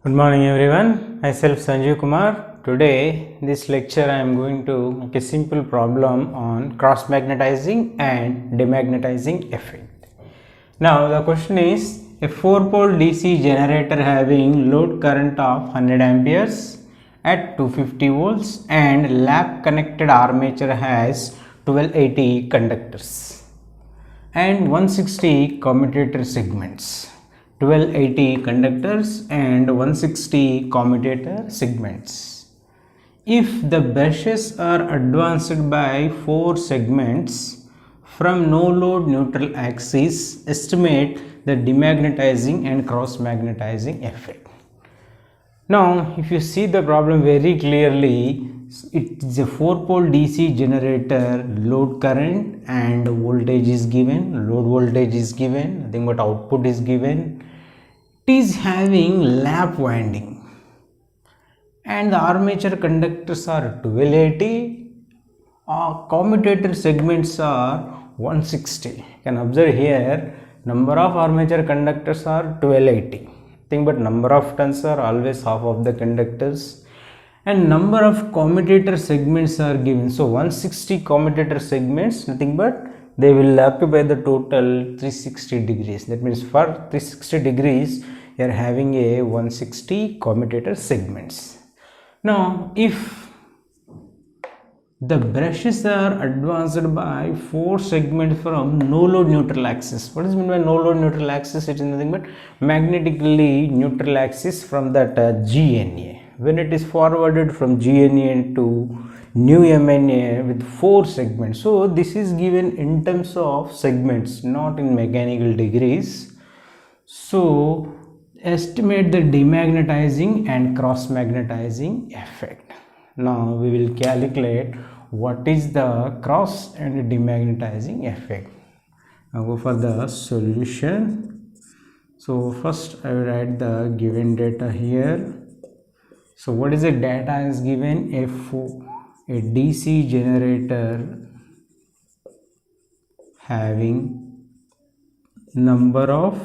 Good morning everyone, myself Sanjeev Kumar. Today this lecture I am going to make a simple problem on cross magnetizing and demagnetizing effect. Now the question is a 4-pole DC generator having load current of 100 amperes at 250 volts and lap connected armature has 1280 conductors and 160 commutator segments. 1280 conductors and 160 commutator segments. If the brushes are advanced by 4 segments from no load neutral axis, estimate the demagnetizing and cross magnetizing effect. Now if you see the problem very clearly, it is a 4-pole DC generator, load current and voltage is given, load voltage is given, nothing but output is given. It is having lap winding and the armature conductors are 1280, commutator segments are 160. You can observe here number of armature conductors are 1280, nothing but number of turns are always half of the conductors, and number of commutator segments are given. So 160 commutator segments, nothing but they will occupy the total 360 degrees. That means for 360 degrees you are having a 160 commutator segments. Now if the brushes are advanced by 4 segments from no load neutral axis. What is meant by no load neutral axis? It is nothing but magnetically neutral axis from that GNA. When it is forwarded from GNA to new MNA with 4 segments. So this is given in terms of segments, not in mechanical degrees. So estimate the demagnetizing and cross magnetizing effect. Now we will calculate what is the cross and demagnetizing effect. Now go for the solution. So first I will write the given data here. So what is the data is given? A DC generator having number of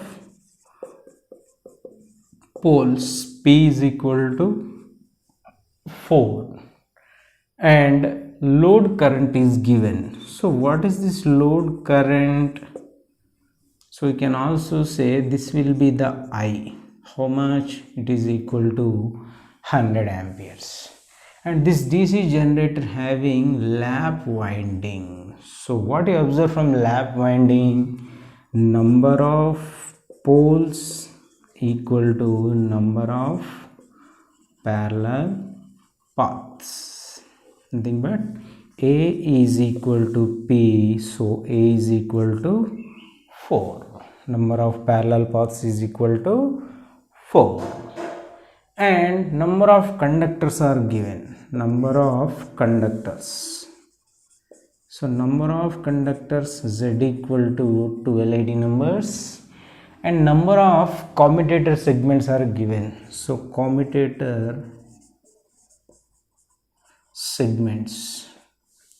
poles P is equal to 4 and load current is given. So what is this load current? So we can also say this will be the I. How much? It is equal to 100 amperes. And this DC generator having lap winding. So what you observe from lap winding? Number of poles equal to number of parallel paths. Nothing but A is equal to P. So A is equal to 4. Number of parallel paths is equal to 4. And number of conductors are given. Number of conductors. So number of conductors Z equal to 1280 numbers. And number of commutator segments are given. So commutator segments,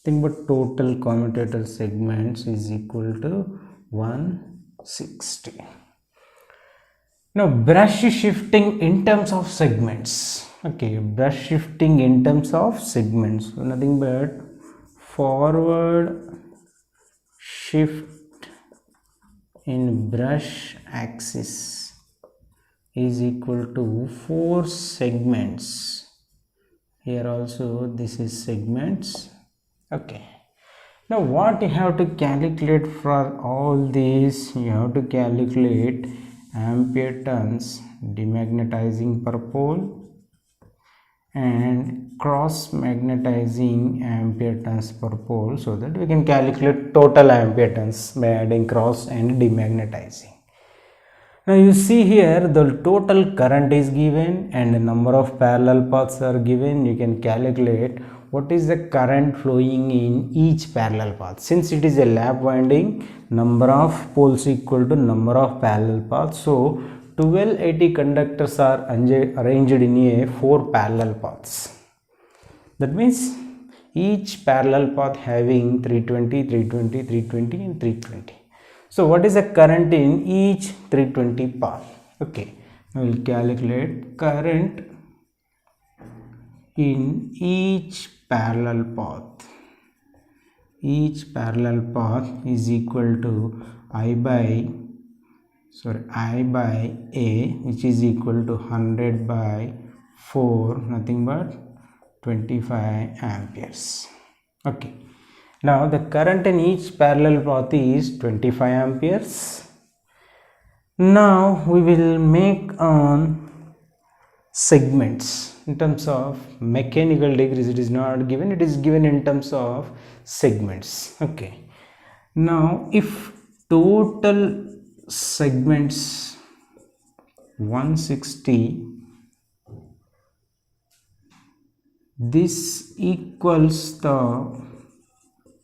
think about total commutator segments is equal to 160. Now brush shifting in terms of segments. Okay, brush shifting in terms of segments. So nothing but forward shift in brush axis is equal to 4 segments. Here also this is segments. Okay. Now what you have to calculate for all these? You have to calculate ampere turns demagnetizing per pole and cross magnetizing ampere turns per pole, so that we can calculate total ampere turns by adding cross and demagnetizing. Now you see here the total current is given and the number of parallel paths are given. You can calculate what is the current flowing in each parallel path. Since it is a lap winding, number of poles equal to number of parallel paths. So 1280 conductors are arranged in a 4 parallel paths. That means each parallel path having 320, 320, 320 and 320. So what is the current in each 320 path? Okay, I will calculate current in each parallel path. Each parallel path is equal to I by A, which is equal to 100 by 4, nothing but 25 amperes. Okay, now the current in each parallel path is 25 amperes. Now we will make on segments in terms of mechanical degrees. It is not given, it is given in terms of segments. Okay, now if total segments 160, this equals the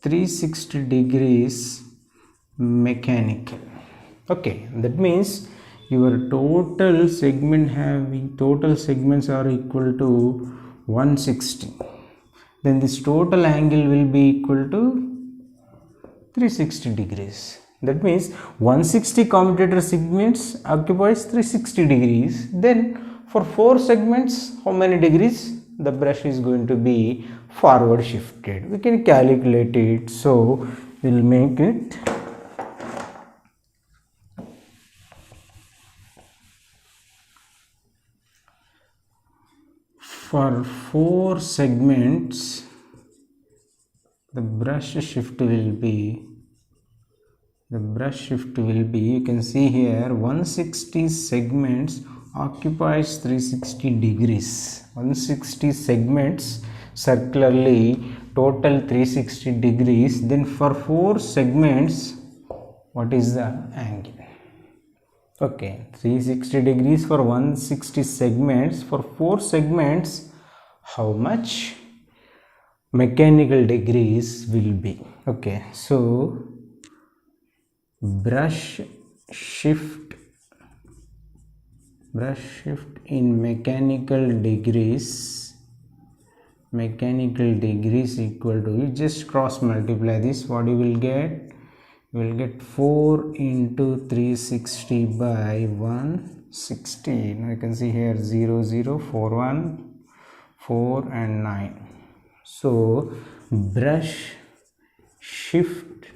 360 degrees mechanical. Okay, that means your total segments are equal to 160, then this total angle will be equal to 360 degrees. That means 160 commutator segments occupies 360 degrees. Then for 4 segments, how many degrees the brush is going to be forward shifted? We can calculate it. So we will make it for 4 segments. The brush shift will be, you can see here, 160 segments occupies 360 degrees. 160 segments circularly, total 360 degrees. Then for 4 segments, what is the angle? Okay, 360 degrees for 160 segments. For 4 segments, how much mechanical degrees will be? Okay, so brush shift in mechanical degrees equal to, you just cross multiply this, what you will get? You will get 4 into 360 by 160. Now you can see here 0 0 4 1 4 and 9. So brush shift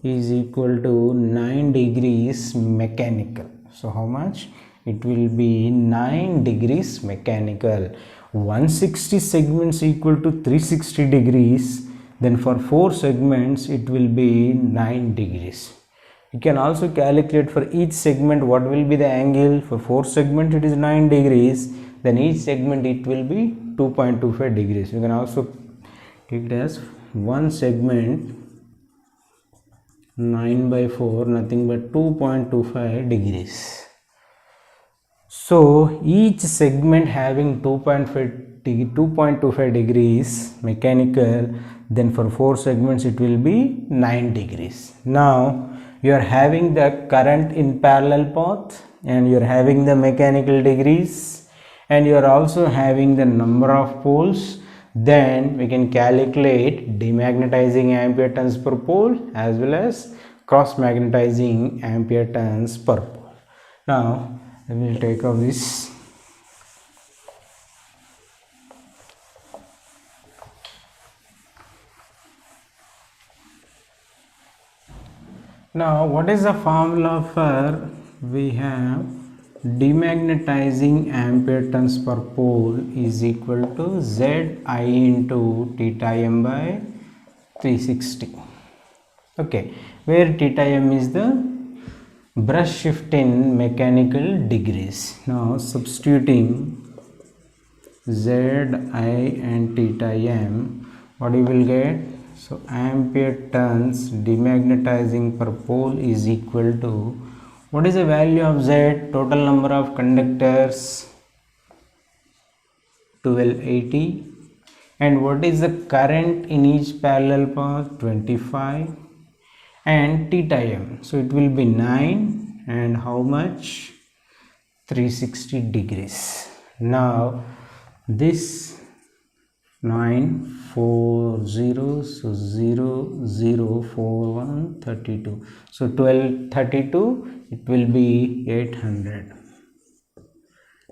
is equal to 9 degrees mechanical. So how much? It will be 9 degrees mechanical. 160 segments equal to 360 degrees. Then for 4 segments it will be 9 degrees. You can also calculate for each segment what will be the angle. For 4 segments it is 9 degrees. Then each segment it will be 2.25 degrees. You can also take it as one segment 9 by 4, nothing but 2.25 degrees. So each segment having 2.25 degrees mechanical, then for 4 segments it will be 9 degrees. Now you are having the current in parallel path, and you are having the mechanical degrees, and you are also having the number of poles. Then we can calculate demagnetizing ampere turns per pole as well as cross magnetizing ampere turns per pole. Now I will take off this. Now what is the formula for, we have demagnetizing ampere turns per pole is equal to Zi into theta m by 360. Okay, where theta m is the brush shift in mechanical degrees. Now substituting Zi and theta m, what you will get? So ampere turns demagnetizing per pole is equal to, what is the value of Z? Total number of conductors 1280. And what is the current in each parallel path? 25. And theta m, so it will be 9, and how much? 360 degrees. Now this 9 4 0, so 0 0 4 1 32, so 12 32, it will be 800.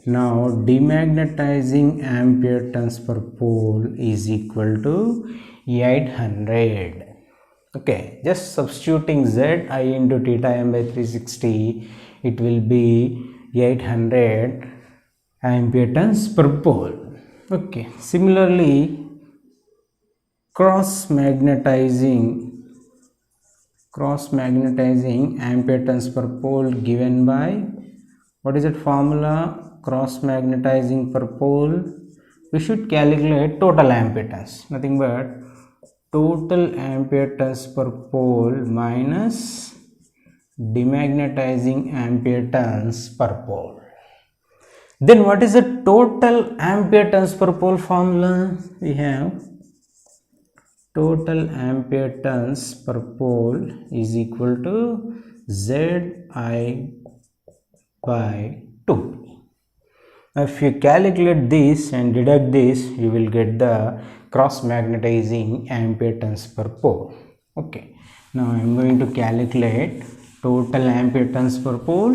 Now demagnetizing ampere turns per pole is equal to 800. Okay, just substituting Z I into theta m by 360, it will be 800 ampere turns per pole. Okay, similarly cross magnetizing ampere turns per pole given by, what is that formula? Cross magnetizing per pole, we should calculate total ampere turns, nothing but total ampere turns per pole minus demagnetizing ampere turns per pole. Then what is the total ampere turns per pole formula? We have total ampere turns per pole is equal to Zi by 2. If you calculate this and deduct this, you will get the cross magnetizing ampere turns per pole. Okay, now I am going to calculate total ampere turns per pole,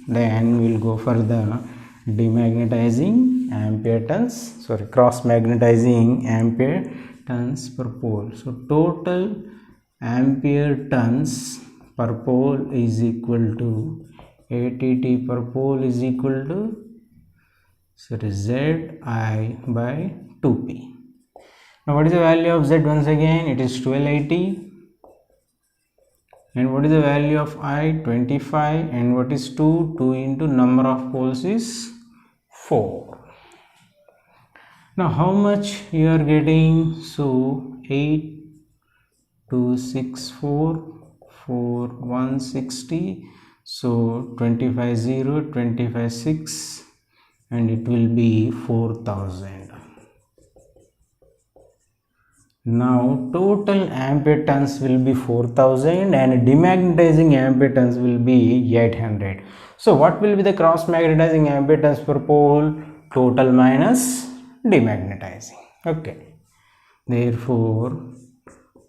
then we will go for the demagnetizing ampere turns, cross magnetizing ampere turns per pole. So total ampere turns per pole is equal to ATT per pole is equal to Zi by 2p. Now what is the value of Z once again? It is 1280. And what is the value of I? 25. And what is 2? 2 into number of poles is 4. Now how much you are getting? So 8, 2, 6, 4, 4, 160. So 25, 0, 25, 6. And it will be 4000. Now total ampere turns will be 4000 and demagnetizing ampere turns will be 800. So what will be the cross magnetizing ampere turns per pole? Total minus demagnetizing. Okay, therefore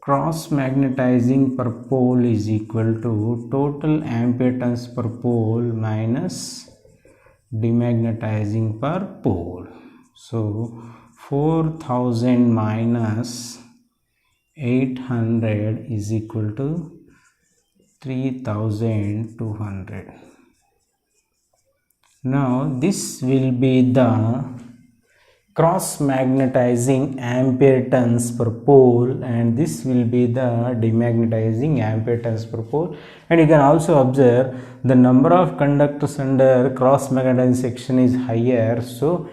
cross magnetizing per pole is equal to total ampere turns per pole minus demagnetizing per pole. So 4000 minus 800 is equal to 3200. Now this will be the cross magnetizing ampere turns per pole and this will be the demagnetizing ampere turns per pole. And you can also observe the number of conductors under cross magnetizing section is higher, so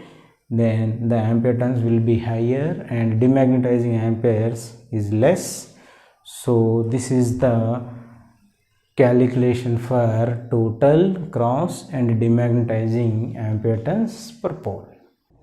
then the ampere turns will be higher and demagnetizing amperes is less. So this is the calculation for total cross and demagnetizing ampere turns per pole.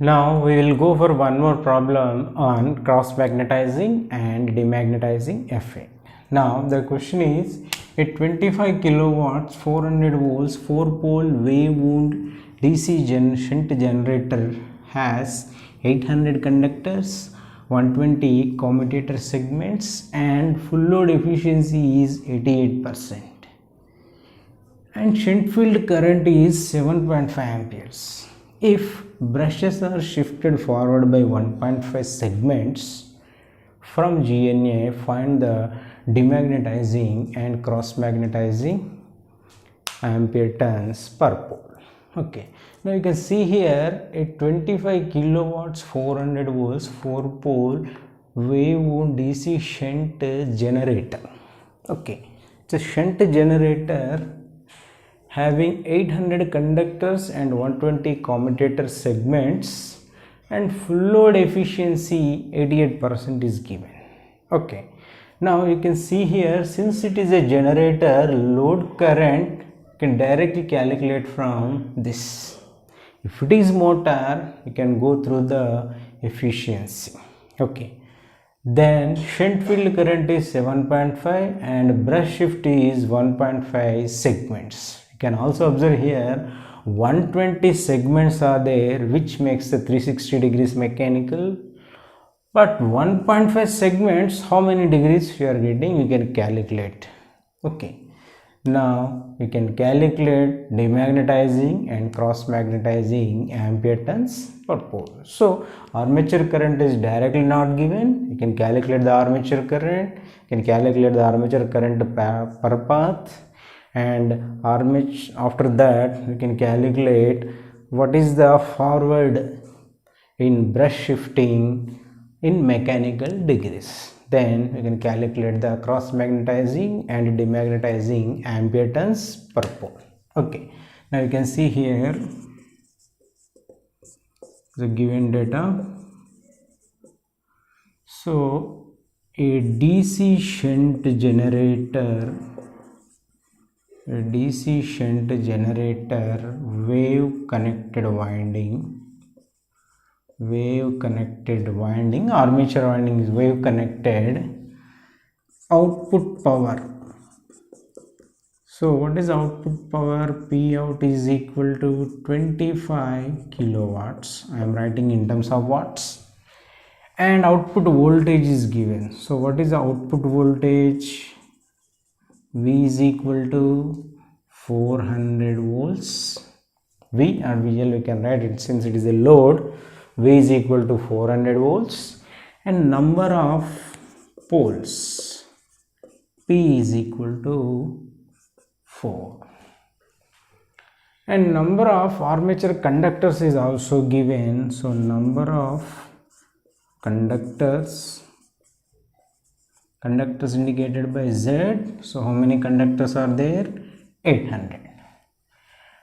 Now we will go for one more problem on cross magnetizing and demagnetizing effect. Now the question is, a 25 kilowatts 400 volts 4-pole wave wound DC shunt generator has 800 conductors, 120 commutator segments and full load efficiency is 88% and shunt field current is 7.5 amperes. If brushes are shifted forward by 1.5 segments from GNA, find the demagnetizing and cross magnetizing ampere turns per pole. Okay, now you can see here a 25 kilowatts 400 volts 4-pole wave wound DC shunt generator. Okay, it's a shunt generator having 800 conductors and 120 commutator segments and full load efficiency 88% is given. Okay, now you can see here, since it is a generator, load current can directly calculate from this. If it is motor, you can go through the efficiency. Okay, then shunt field current is 7.5 and brush shift is 1.5 segments. Can also observe here 120 segments are there, which makes the 360 degrees mechanical, but 1.5 segments, how many degrees you are getting, you can calculate. Okay, Now we can calculate demagnetizing and cross magnetizing ampere turns per pole. So armature current is directly not given. You can calculate the armature current, you can calculate the armature current per path, and armature, after that we can calculate what is the forward in brush shifting in mechanical degrees. Then we can calculate the cross magnetizing and demagnetizing ampere turns per pole. Okay, now you can see here the given data. So a DC shunt generator wave connected winding, armature winding is wave connected, output power. So what is output power? P out is equal to 25 kilowatts. I am writing in terms of watts. And output voltage is given. So what is the output voltage? V is equal to 400 volts. V or VL we can write it, since it is a load. V is equal to 400 volts, and number of poles, P is equal to 4, and number of armature conductors is also given. So number of conductors indicated by Z. So how many conductors are there? 800.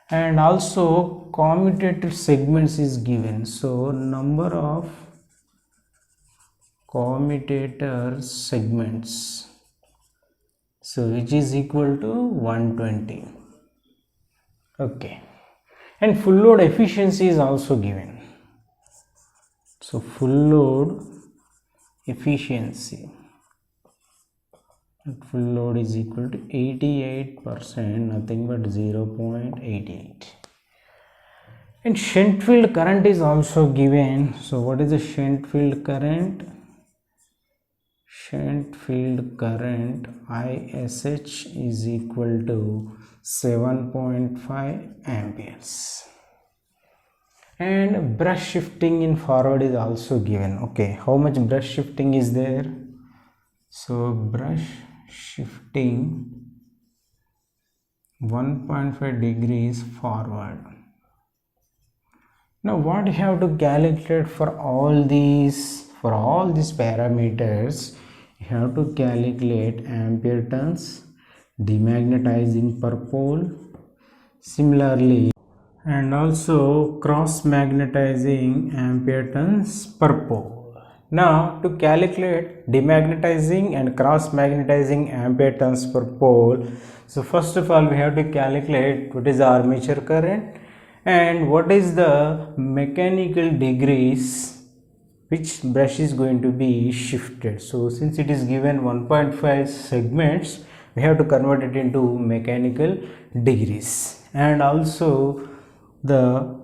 And also commutator segments is given. So number of commutator segments, so which is equal to 120. Okay, and full load efficiency is also given. So full load efficiency, full load is equal to 88%, nothing but 0.88. And shunt field current is also given. So what is the shunt field current? Shunt field current ISH is equal to 7.5 amperes. And brush shifting in forward is also given. Okay, how much brush shifting is there? So brush shifting 1.5 degrees forward. Now what you have to calculate for all these parameters? You have to calculate ampere turns, demagnetizing per pole, similarly, and also cross magnetizing ampere turns per pole. Now to calculate demagnetizing and cross magnetizing ampere turns per pole, so first of all we have to calculate what is the armature current and what is the mechanical degrees which brush is going to be shifted. So since it is given 1.5 segments, we have to convert it into mechanical degrees. And also the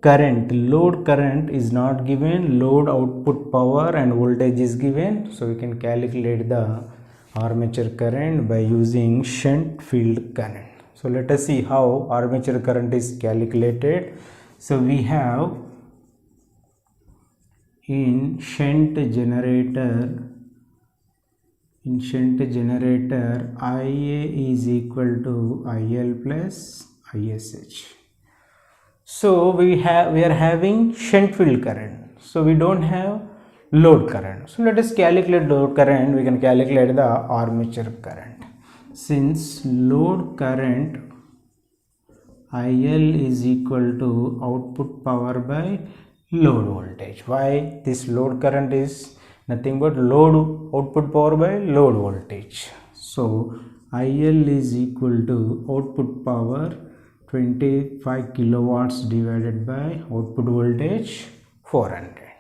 current, load current is not given, load output power and voltage is given. So we can calculate the armature current by using shunt field current. So let us see how armature current is calculated. So we have in shunt generator, IA is equal to IL plus ISH. So we are having shunt field current, so we don't have load current. So let us calculate load current. We can calculate the armature current. Since load current IL is equal to output power by load voltage. Why? This load current is nothing but load output power by load voltage. So IL is equal to output power 25 kilowatts divided by output voltage 400.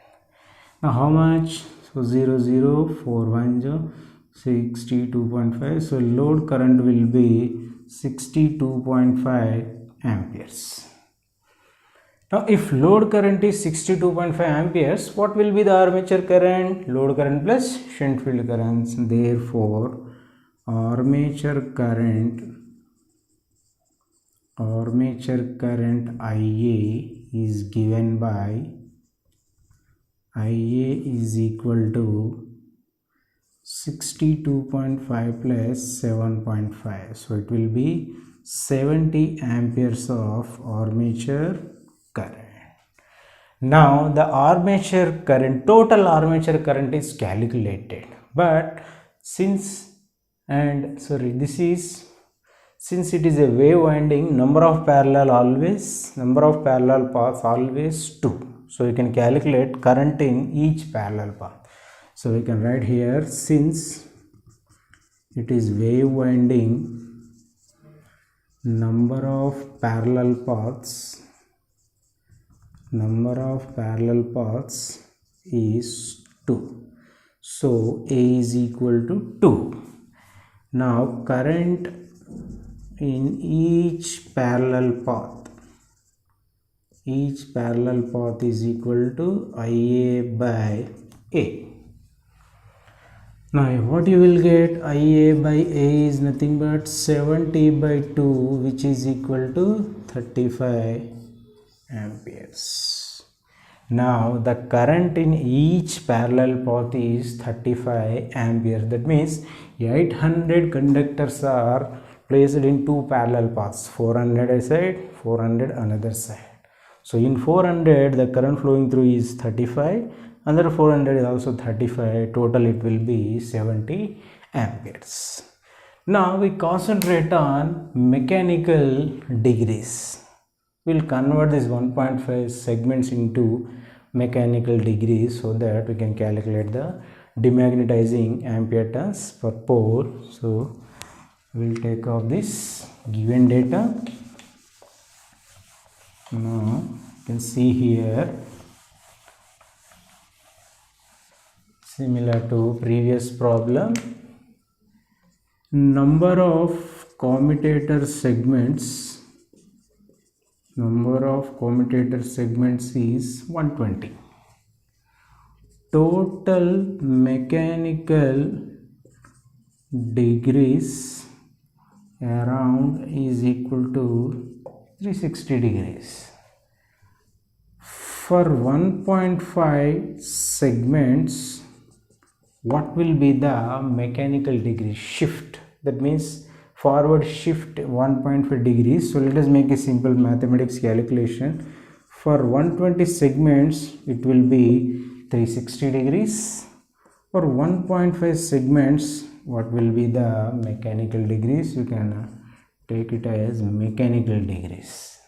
Now how much? So 00410 62.5. So load current will be 62.5 amperes. Now if load current is 62.5 amperes, what will be the armature current? Load current plus shunt field currents. Therefore armature current armature current IA is given by IA is equal to 62.5 plus 7.5, so it will be 70 amperes of armature current. Now the armature current, total armature current is calculated, but since it is a wave winding, number of parallel paths always 2, so you can calculate current in each parallel path. So we can write here, since it is wave winding, number of parallel paths is 2, so A is equal to 2. Now current in each parallel path is equal to IA by A. Now what you will get, IA by A is nothing but 70 by 2, which is equal to 35 amperes. Now the current in each parallel path is 35 amperes. That means 800 conductors are placed in two parallel paths, 400 a side, 400 another side. So in 400 the current flowing through is 35, another 400 is also 35, total it will be 70 amperes. Now we concentrate on mechanical degrees. We'll convert this 1.5 segments into mechanical degrees so that we can calculate the demagnetizing ampere turns per pole. So we'll take off this given data. Now you can see here, similar to previous problem, number of commutator segments is 120. Total mechanical degrees around is equal to 360 degrees. For 1.5 segments, what will be the mechanical degree shift? That means forward shift 1.5 degrees. So let us make a simple mathematics calculation. For 120 segments it will be 360 degrees. For 1.5 segments, what will be the mechanical degrees? You can take it as mechanical degrees.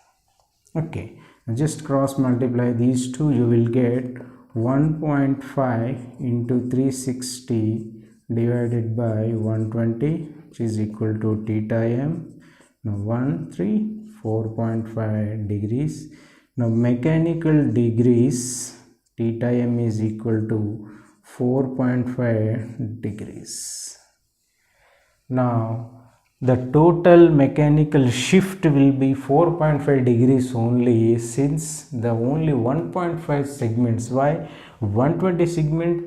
Okay, just cross multiply these two, you will get 1.5 into 360 divided by 120, which is equal to theta m. Now 4.5 degrees. Now mechanical degrees, theta m is equal to 4.5 degrees. Now the total mechanical shift will be 4.5 degrees only, since the only 1.5 segments. Why? 120 segment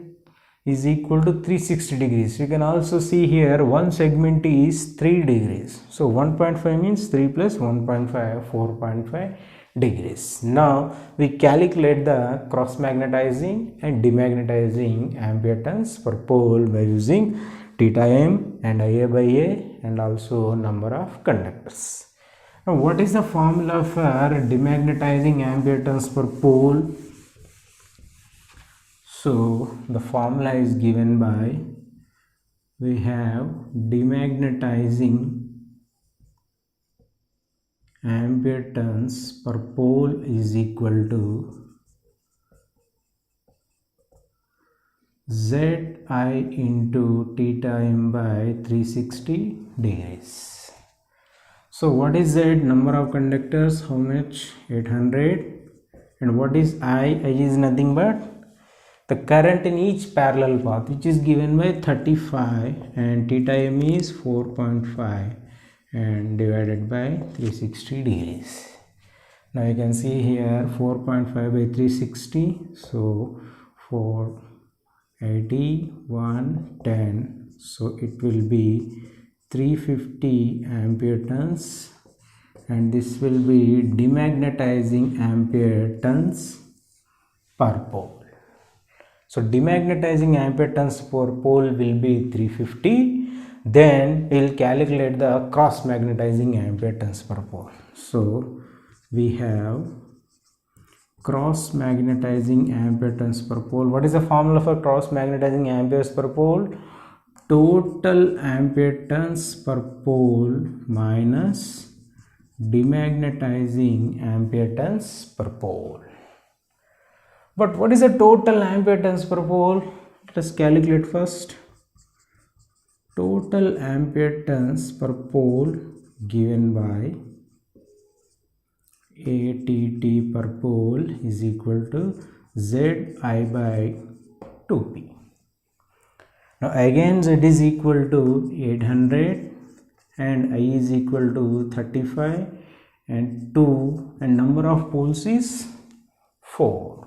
is equal to 360 degrees. You can also see here one segment is 3 degrees. So 1.5 means 3 plus 1.5, 4.5 degrees. Now we calculate the cross magnetizing and demagnetizing ampere turns per pole by using theta m and IA by A and also number of conductors. Now what is the formula for demagnetizing ampere turns per pole? So the formula is given by, we have demagnetizing ampere turns per pole is equal to Zi into theta m by 360 degrees. So what is Z? Number of conductors, how much? 800. And what is I? I is nothing but the current in each parallel path, which is given by 35, and theta m is 4.5 and divided by 360 degrees. Now you can see here 4.5 by 360, so 480, 110, so it will be 350 ampere turns, and this will be demagnetizing ampere turns per pole. So demagnetizing ampere turns per pole will be 350. Then we will calculate the cross magnetizing ampere turns per pole. So we have cross magnetizing ampere turns per pole. What is the formula for cross magnetizing amperes per pole? Total ampere turns per pole minus demagnetizing ampere turns per pole. But what is the total ampere turns per pole? Let us calculate first. Total ampere turns per pole given by ATT per pole is equal to Zi by 2P. Now again Z is equal to 800 and I is equal to 35 and 2 and number of poles is 4.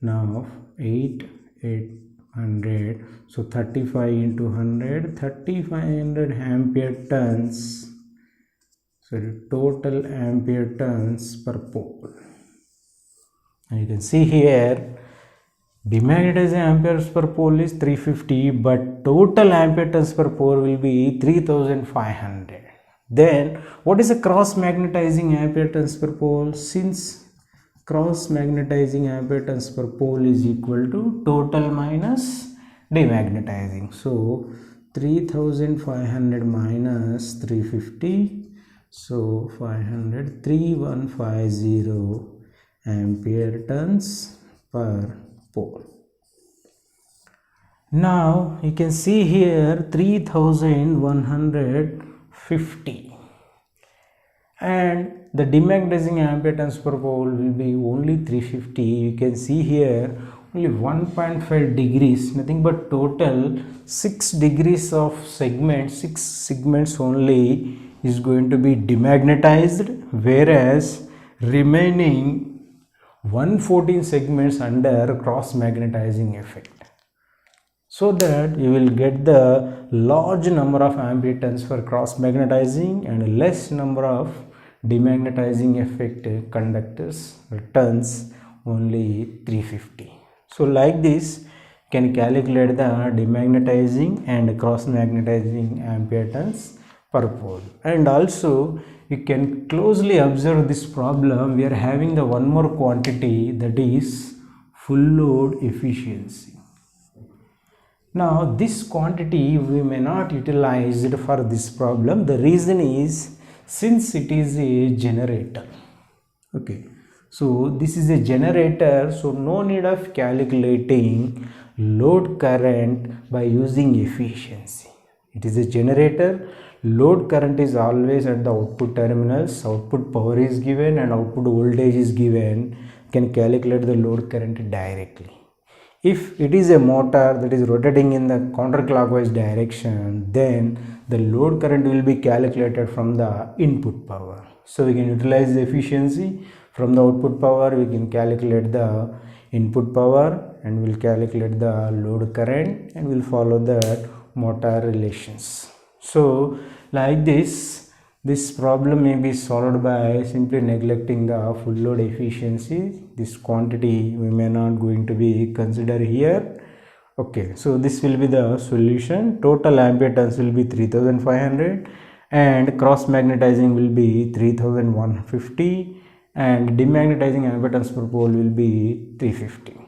Now 800, so 35 into 100, 3500 ampere turns. So total ampere turns per pole. And you can see here demagnetizing amperes per pole is 350, but total ampere turns per pole will be 3500. Then what is the cross magnetizing ampere turns per pole? Since cross magnetizing ampere turns per pole is equal to total minus demagnetizing. So 3500 minus 350. So 500, 3150 ampere turns per pole. Now you can see here 3150 and the demagnetizing ampere turns per pole will be only 350. You can see here only 1.5 degrees, nothing but total 6 degrees of segments, 6 segments only is going to be demagnetized, whereas remaining 114 segments under cross magnetizing effect. So that you will get the large number of ampere turns for cross magnetizing and less number of demagnetizing effect conductors turns only 350. So like this you can calculate the demagnetizing and cross magnetizing ampere turns per pole. And also you can closely observe this problem. We are having the one more quantity, that is full load efficiency. Now this quantity we may not utilize it for this problem. The reason is since it is a generator. Okay, so this is a generator, so no need of calculating load current by using efficiency. It is a generator. Load current is always at the output terminals. Output power is given and output voltage is given. You can calculate the load current directly. If it is a motor that is rotating in the counterclockwise direction, then the load current will be calculated from the input power. So we can utilize the efficiency from the output power. We can calculate the input power and we'll calculate the load current and we'll follow the motor relations. So like this problem may be solved by simply neglecting the full load efficiency. This quantity we may not going to be considered here. Okay, so this will be the solution. Total ampere turns will be 3500 and cross magnetizing will be 3150 and demagnetizing ampere turns per pole will be 350.